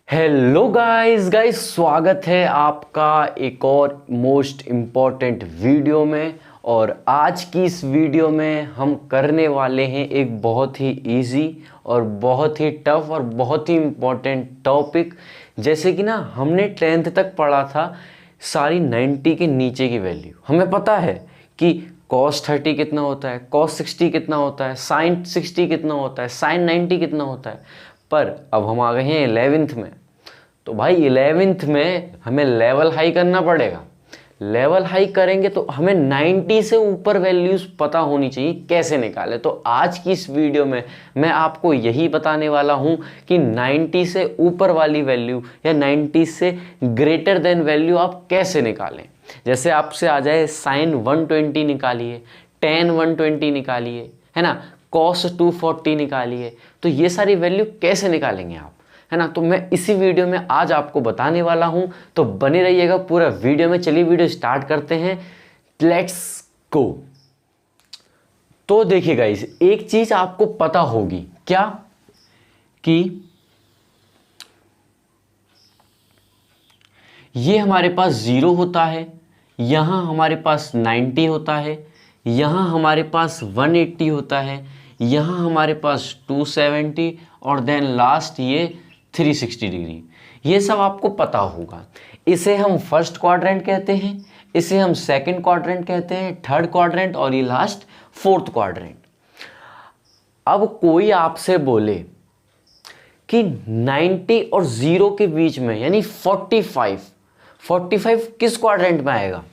Hello guys स्वागत है आपका एक और मोस्ट इम्पॉर्टेंट वीडियो में। और आज की इस वीडियो में हम करने वाले हैं एक बहुत ही इजी और बहुत ही टफ और बहुत ही इम्पॉर्टेंट टॉपिक। जैसे कि ना हमने 10th तक पढ़ा था सारी 90 के नीचे की वैल्यू। हमें पता है कि cos 30 कितना होता है, cos 60 कितना होता है, sin 60 कितना होता है, sin 90 कितना होता है। पर अब हम आ गए हैं 11th में, तो भाई 11th में हमें लेवल हाई करना पड़ेगा। लेवल हाई करेंगे तो हमें 90 से ऊपर वैल्यूज पता होनी चाहिए कैसे निकालें। तो आज की इस वीडियो में मैं आपको यही बताने वाला हूं कि 90 से ऊपर वाली वैल्यू या 90 से ग्रेटर देन वैल्यू आप कैसे निकालें। जैसे आपसे आ जाए साइन 120 निकालिए, tan 120 निकालिए, है ना, cos 240 निकालिए, तो ये सारी वैल्यू कैसे निकालेंगे आप, है ना। तो मैं इसी वीडियो में आज आपको बताने वाला हूं, तो बने रहिएगा पूरा वीडियो में। चलिए वीडियो स्टार्ट करते हैं, लेट्स गो। तो देखिए गाइस, एक चीज आपको पता होगी क्या, कि ये हमारे पास 0 होता है, यहां हमारे पास 90 होता है, यहां हमारे पास 180 होता है, यहां हमारे पास 270 और देन लास्ट ये 360 डिग्री। ये सब आपको पता होगा। इसे हम फर्स्ट क्वाड्रेंट कहते हैं, इसे हम सेकंड क्वाड्रेंट कहते हैं, थर्ड क्वाड्रेंट और ये लास्ट फोर्थ क्वाड्रेंट। अब कोई आपसे बोले कि 90 और 0 के बीच में यानी 45 किस क्वाड्रेंट में आएगा,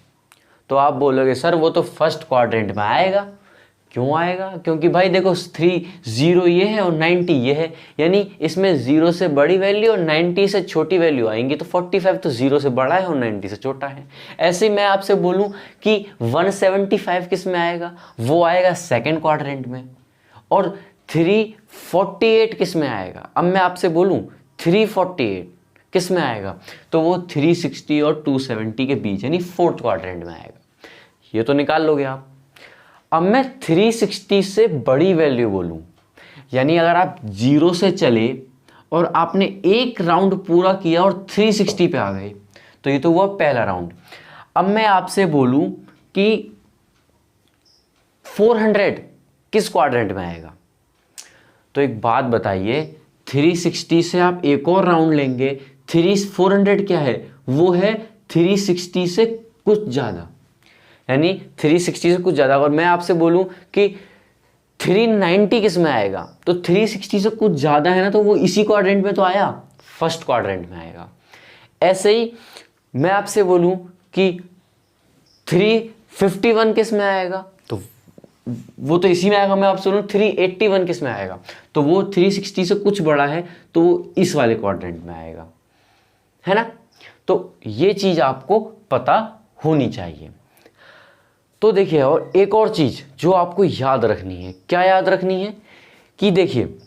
तो आप बोलोगे सर वो तो फर्स्ट क्वाड्रेंट में आएगा। क्यों आएगा? क्योंकि भाई देखो 30 ये है और 90 ये है, यानी इसमें 0 से बड़ी वैल्यू और 90 से छोटी वैल्यू आएंगी। तो 45 तो 0 से बड़ा है और 90 से छोटा है। ऐसे ही मैं आपसे बोलूं कि 175 किस में आएगा, वो आएगा सेकंड क्वाड्रेंट में। और 348 किस में आएगा, अब मैं आपसे बोलूं 348 किस में आएगा, तो वो 360 और 270 के बीच यानी फोर्थ क्वाड्रेंट में आएगा। ये तो निकाल लोगे आप। अब मैं 360 से बड़ी वैल्यू बोलूं, यानी अगर आप 0 से चले और आपने एक राउंड पूरा किया और 360 पे आ गए, तो ये तो हुआ पहला राउंड। अब मैं आपसे बोलूं कि 400 किस क्वाड्रेंट में आएगा, तो एक बात बताइए, 360 से आप एक और राउंड लेंगे, 400 क्या है, वो है 360 से कुछ ज़्यादा, यानी 360 से कुछ ज़्यादा। और मैं आपसे बोलूं कि 390 किस में आएगा, तो 360 से कुछ ज़्यादा है ना, तो वो इसी क्वाड्रेंट में तो आया, फर्स्ट क्वाड्रेंट में आएगा। ऐसे ही मैं आपसे बोलूं कि 351 किस में आएगा, तो वो तो इसी में आएगा। मैं आपसे बोलूं 381 किस में आएगा, तो वो 360 से कुछ बड़ा है, तो वो इस वाले क्वाड्रेंट में आएगा, है ना। तो ये चीज़ आपको पता होनी चाहिए। तो देखिए, और एक और चीज जो आपको याद रखनी है, क्या याद रखनी है, कि देखिए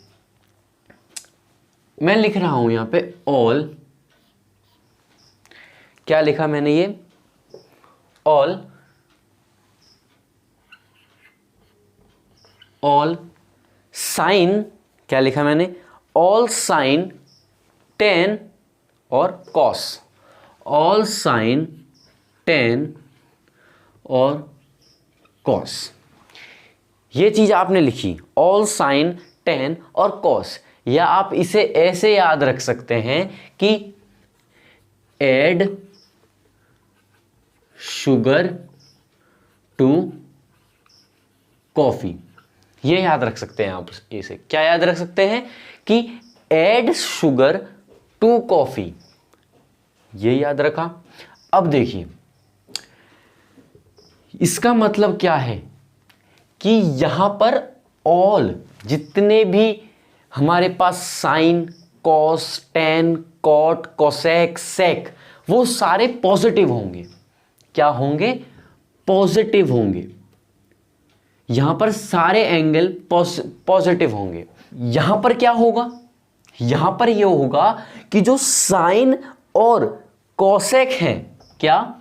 मैं लिख रहा हूं यहां पे ऑल, क्या लिखा मैंने, ये ऑल साइन, क्या लिखा मैंने, ऑल साइन tan और cos, ऑल साइन tan और cos। ये चीज आपने लिखी, ऑल साइन tan और cos। या आप इसे ऐसे याद रख सकते हैं कि एड शुगर टू कॉफी। ये याद रख सकते हैं आप, इसे क्या याद रख सकते हैं कि एड शुगर टू कॉफी, ये याद रखा। अब देखिए इसका मतलब क्या है, कि यहां पर ऑल जितने भी हमारे पास sine, cos, tan, cot, cosec, sec, वो सारे पॉजिटिव होंगे। क्या होंगे? पॉजिटिव होंगे। यहां पर सारे एंगल पॉजिटिव होंगे। यहां पर क्या होगा, यहां पर यह होगा कि जो साइन और कोसेक है, क्या,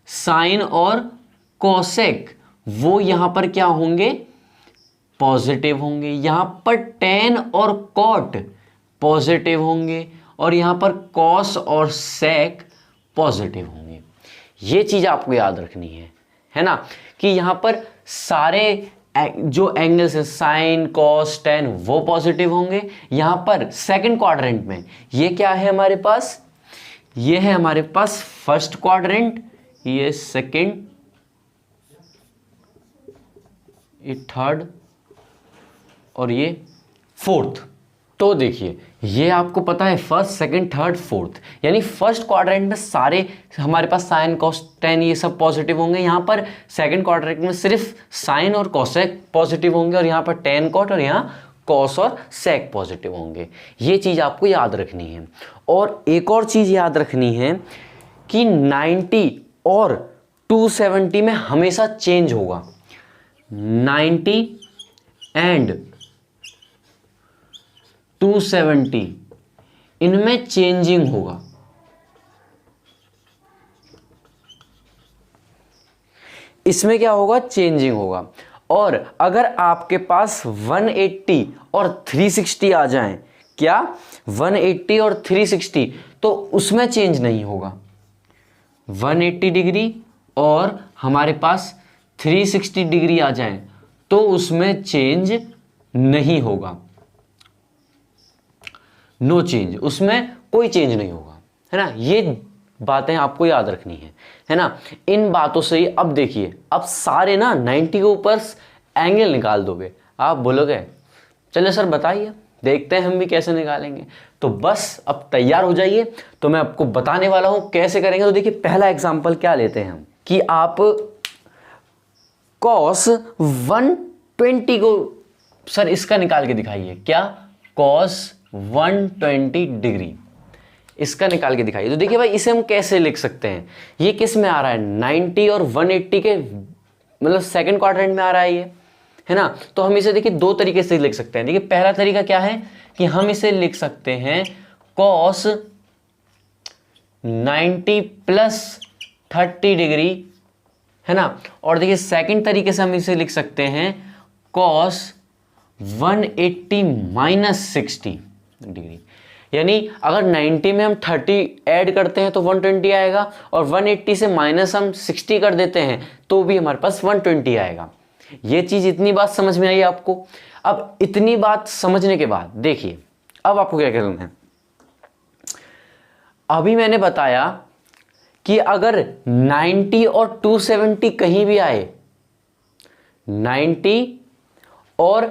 साइन और कोसेक, वो यहां पर क्या होंगे, पॉजिटिव होंगे। यहां पर tan और कॉट पॉजिटिव होंगे और यहाँ पर कॉस और सेक पॉजिटिव होंगे। ये चीज़ आपको याद रखनी है ना, कि यहाँ पर सारे जो एंगल्स हैं साइन कॉस टेन वो पॉजिटिव होंगे। यहाँ पर सेकंड क्वाड्रेंट में ये क्या है हमारे पास, ये है हमारे पास फर्स्ट क्वाड्रेंट, ये सेकंड, ये थर्ड और ये फोर्थ। तो देखिए ये आपको पता है फर्स्ट सेकंड थर्ड फोर्थ, यानी फर्स्ट क्वाड्रेंट में सारे हमारे पास साइन कॉस टेन ये सब पॉजिटिव होंगे। यहाँ पर सेकंड क्वाड्रेंट में सिर्फ साइन और कॉसेक पॉजिटिव होंगे, और यहाँ पर टेन कॉट और यहाँ कॉस और सेक पॉजिटिव होंगे। ये चीज़ आपको याद रखनी है। और एक और चीज़ याद रखनी है कि 90 और 270 में हमेशा चेंज होगा। 90 एंड 270 इनमें चेंजिंग होगा। इसमें क्या होगा, चेंजिंग होगा। और अगर आपके पास 180 और 360 आ जाएं, क्या 180 और 360, तो उसमें चेंज नहीं होगा। 180 डिग्री और हमारे पास 360 डिग्री आ जाएं तो उसमें चेंज नहीं होगा, नो चेंज, उसमें कोई चेंज नहीं होगा, है ना। ये बातें आपको याद रखनी है ना। इन बातों से ही अब देखिए, अब सारे ना 90 के ऊपर एंगल निकाल दोगे। आप बोलोगे चलिए सर बताइए, देखते हैं हम भी कैसे निकालेंगे। तो बस अब तैयार हो जाइए, तो मैं आपको बताने वाला हूं कैसे करेंगे। तो देखिए पहला एग्जांपल क्या लेते हैं हम, कि आप cos 120 को सर इसका निकाल के दिखाइए, क्या cos 120 डिग्री इसका निकाल के दिखाइए। तो देखिए भाई इसे हम कैसे लिख सकते हैं, ये किस में आ रहा है, 90 और 180 के मतलब सेकंड क्वाड्रेंट में आ रहा है ये, है ना। तो हम इसे देखिए दो तरीके से लिख सकते हैं। देखिए पहला तरीका क्या है कि हम इसे लिख सकते हैं cos 90 प्लस 30 डिग्री, है ना। और देखिए सेकंड तरीके से हम इसे लिख सकते हैं cos 180 माइनस 60 डिग्री। यानी अगर 90 में हम 30 ऐड करते हैं तो 120 आएगा, और 180 से माइनस हम 60 कर देते हैं तो भी हमारे पास 120 आएगा। ये चीज़ इतनी बात समझ में आई आपको। अब इतनी बात समझने के बाद देखिए अब आपको क्या करना है। अभी मैंने बताया कि अगर 90 और 270 कहीं भी आए, 90 और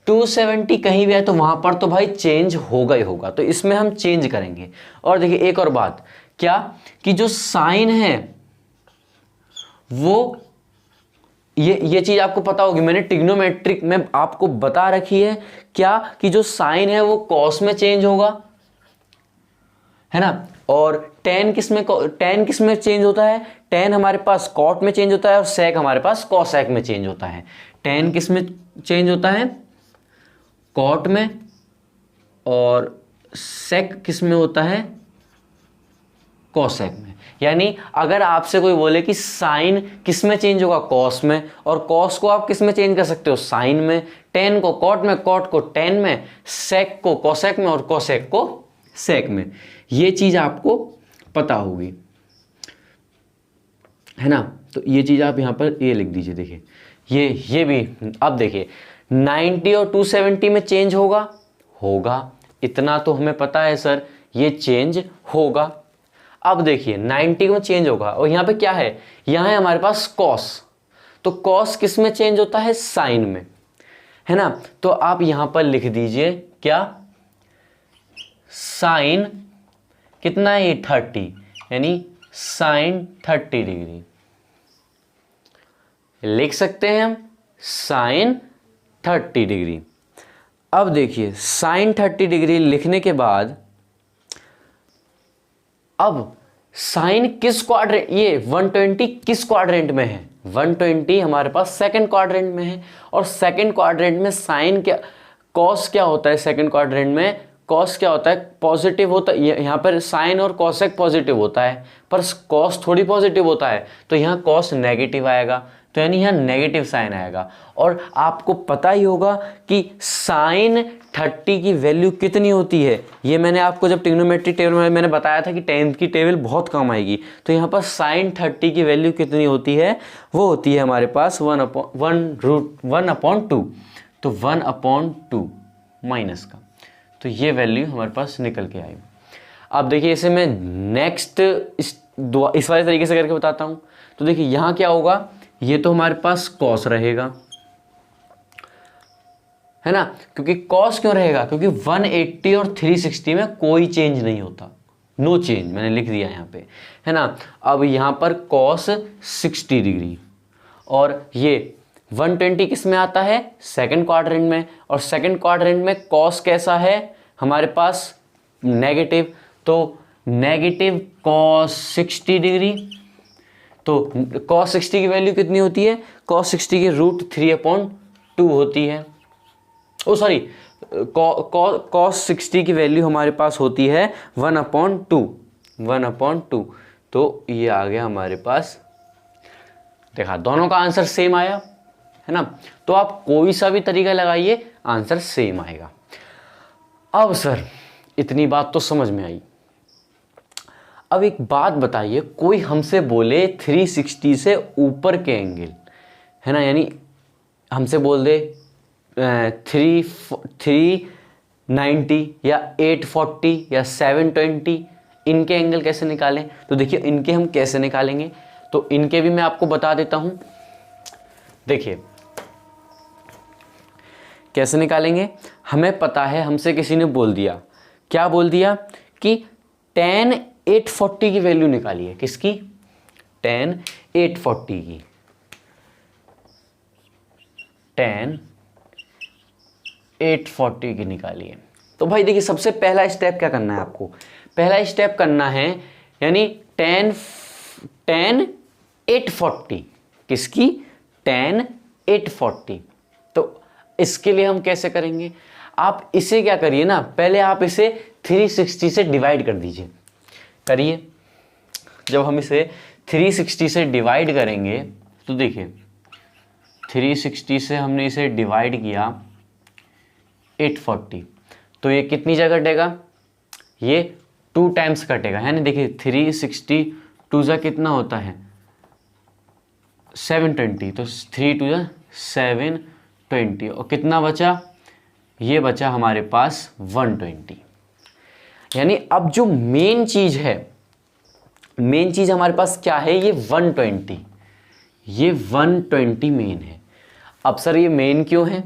270 कहीं भी आए तो वहां पर तो भाई चेंज होगा ही होगा, तो इसमें हम चेंज करेंगे। और देखिए एक और बात क्या, कि जो साइन है वो ये चीज आपको पता होगी, मैंने ट्रिग्नोमेट्रिक में आपको बता रखी है क्या, कि जो साइन है वो कॉस में चेंज होगा, है ना। और टेन किस में चेंज होता है, टेन हमारे पास कॉट में चेंज होता है, और सेक हमारे पास कॉसेक में चेंज होता है। टेन किस में चेंज होता है, कॉट में, और सेक किस में होता है, कॉसेक में। यानी अगर आपसे कोई बोले कि साइन किस में चेंज होगा, कॉस में, और कॉस को आप किस में चेंज कर सकते हो, साइन में, टेन को कॉट में, कॉट को टेन में, सेक को कॉसेक में, और कॉसेक को सेक में। ये चीज आपको पता होगी, है ना। तो ये चीज आप यहां पर ये लिख दीजिए। देखिए ये भी अब देखिए 90 और 270 में चेंज होगा, इतना तो हमें पता है सर, ये चेंज होगा। अब देखिए 90 में चेंज होगा, और यहाँ पे क्या है, यहाँ है हमारे पास कॉस, तो कॉस किस में चेंज होता है, साइन में, है ना। तो आप यहां पर लिख दीजिए क्या, साइन कितना है, ये 30, यानी साइन 30 डिग्री लिख सकते हैं हम, साइन 30 डिग्री। अब देखिए साइन 30 डिग्री लिखने के बाद अब साइन किस क्वाड्रेंट, ये 120 किस क्वाड्रेंट में है, 120 हमारे पास सेकंड क्वाड्रेंट में है। और सेकंड क्वाड्रेंट में साइन क्या, कॉस क्या होता है, सेकंड क्वाड्रेंट में कॉस क्या होता है, पॉजिटिव होता है। यहाँ पर साइन और कॉसेक पॉजिटिव होता है, पर कॉस थोड़ी पॉजिटिव होता है, तो यहाँ कॉस नेगेटिव आएगा, तो यानी यहाँ नेगेटिव साइन आएगा। और आपको पता ही होगा कि साइन 30 की वैल्यू कितनी होती है, ये मैंने आपको जब ट्रिग्नोमेट्री टेबल में मैंने बताया था कि 10 की टेबल बहुत कम आएगी। तो यहाँ पर साइन 30 की वैल्यू कितनी होती है, वो होती है हमारे पास 1/2। तो 1/2 माइनस का, तो ये वैल्यू हमारे पास निकल के आई। अब देखिए इसे मैं नेक्स्ट इस वाले तरीके से करके बताता हूँ। तो देखिए यहाँ क्या होगा, ये तो हमारे पास कॉस रहेगा, है ना, क्योंकि कॉस क्यों रहेगा, क्योंकि 180 और 360 में कोई चेंज नहीं होता, नो चेंज मैंने लिख दिया यहाँ पे, है ना। अब यहाँ पर कॉस 60 डिग्री, और ये 120 किस में आता है, सेकंड क्वाड्रेंट में, और सेकंड क्वाड्रेंट में कॉस कैसा है हमारे पास, नेगेटिव, तो नेगेटिव कॉस 60 डिग्री। तो कॉस 60 की वैल्यू कितनी होती है, कॉस 60 की √3/2 होती है। ओ सॉरी, कॉस 60 की वैल्यू हमारे पास होती है 1/2। तो ये आ गया हमारे पास, देखा दोनों का आंसर सेम आया, है ना। तो आप कोई सा भी तरीका लगाइए, आंसर सेम आएगा। अब सर इतनी बात तो समझ में आई, अब एक बात बताइए, कोई हमसे बोले 360 से ऊपर के एंगल, है ना, यानी हमसे बोल दे 390 या 840 या 720, इनके एंगल कैसे निकालें। तो देखिए इनके हम कैसे निकालेंगे, तो इनके भी मैं आपको बता देता हूं। देखिए कैसे निकालेंगे, हमें पता है, हमसे किसी ने बोल दिया, क्या बोल दिया कि tan 840 की वैल्यू निकालिए, किसकी, tan 840 की, tan 840 की निकालिए। तो भाई देखिए सबसे पहला स्टेप क्या करना है आपको, पहला स्टेप करना है, यानी tan 840 किसकी, tan 840। तो इसके लिए हम कैसे करेंगे, आप इसे क्या करिए ना, पहले आप इसे 360 से डिवाइड कर दीजिए, करिए। जब हम इसे 360 से डिवाइड करेंगे, तो देखिए 360 से हमने इसे डिवाइड किया 840, तो ये कितनी जगह कटेगा, ये 2 टाइम्स कटेगा, है ना। देखिए 360 2 जा कितना होता है 720, तो 3 2 जा 720, और कितना बचा, ये बचा हमारे पास 120। यानी अब जो मेन चीज है, मेन चीज हमारे पास क्या है, ये 120, ये 120 मेन है। अब सर ये मेन क्यों है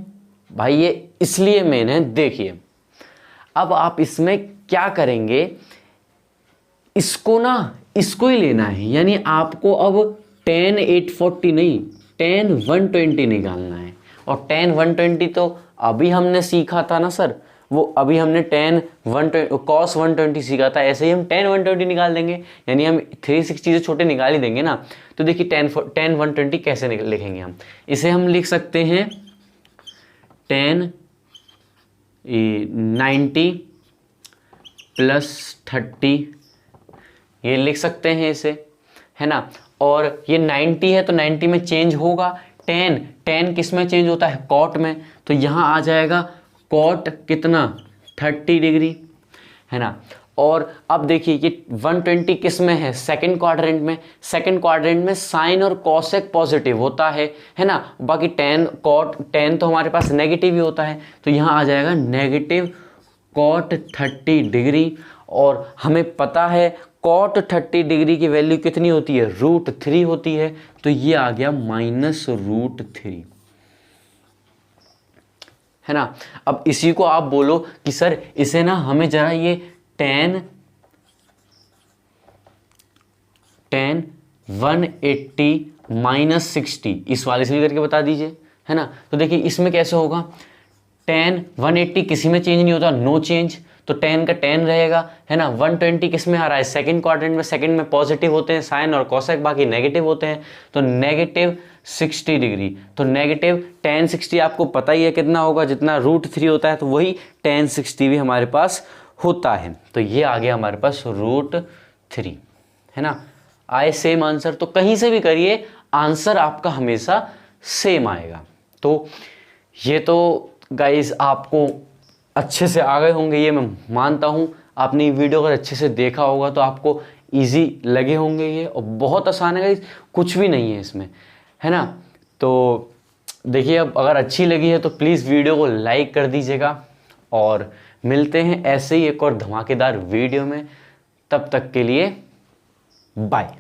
भाई, ये इसलिए मेन है, देखिए अब आप इसमें क्या करेंगे, इसको ना, इसको ही लेना है, यानी आपको अब tan 840 नहीं, tan 120 निकालना है। और tan 120 तो अभी हमने सीखा था ना सर, वो अभी हमने tan 120 cos 120 सीखा था, ऐसे ही हम tan 120 निकाल देंगे, यानी हम 360 से छोटे निकाल ही देंगे ना। तो देखिए tan 120 कैसे लिखेंगे हम, इसे हम लिख सकते हैं tan 90 + 30, ये लिख सकते हैं इसे, है ना। और ये 90 है तो 90 में चेंज होगा, tan किस में चेंज होता है, cot में, तो यहाँ आ जाएगा cot कितना 30 डिग्री, है ना। और अब देखिए ये 120 किस में है, सेकंड क्वाड्रेंट में, सेकंड क्वाड्रेंट में साइन और कॉसेक पॉजिटिव होता है ना। बाकी tan तो हमारे पास नेगेटिव ही होता है, तो यहाँ आ जाएगा नेगेटिव cot 30 डिग्री। और हमें पता है cot 30 डिग्री की वैल्यू कितनी होती है, √3 होती है, तो ये आ गया -√3, है ना। अब इसी को आप बोलो कि सर इसे ना हमें जरा ये tan 180 - 60 इस वाले से भी करके बता दीजिए, है ना। तो देखिए इसमें कैसे होगा, tan 180 किसी में चेंज नहीं होता, नो चेंज, तो tan का tan रहेगा, है ना। 120 किस में आ रहा है, सेकंड क्वाड्रेंट में, सेकंड में पॉजिटिव होते हैं साइन और कॉसेक, बाकी नेगेटिव होते हैं, तो -60 डिग्री। तो नेगेटिव tan 60 आपको पता ही है कितना होगा, जितना √3 होता है, तो वही tan 60 भी हमारे पास होता है। तो ये आ गया हमारे पास √3, है ना। आए सेम आंसर, तो कहीं से भी करिए आंसर आपका हमेशा सेम आएगा। तो ये तो गाइस आपको अच्छे से आ गए होंगे, ये मैं मानता हूँ। आपने ये वीडियो अगर अच्छे से देखा होगा तो आपको इजी लगे होंगे ये, और बहुत आसान है, कुछ भी नहीं है इसमें, है ना। तो देखिए, अब अगर अच्छी लगी है तो प्लीज़ वीडियो को लाइक कर दीजिएगा, और मिलते हैं ऐसे ही एक और धमाकेदार वीडियो में। तब तक के लिए बाय।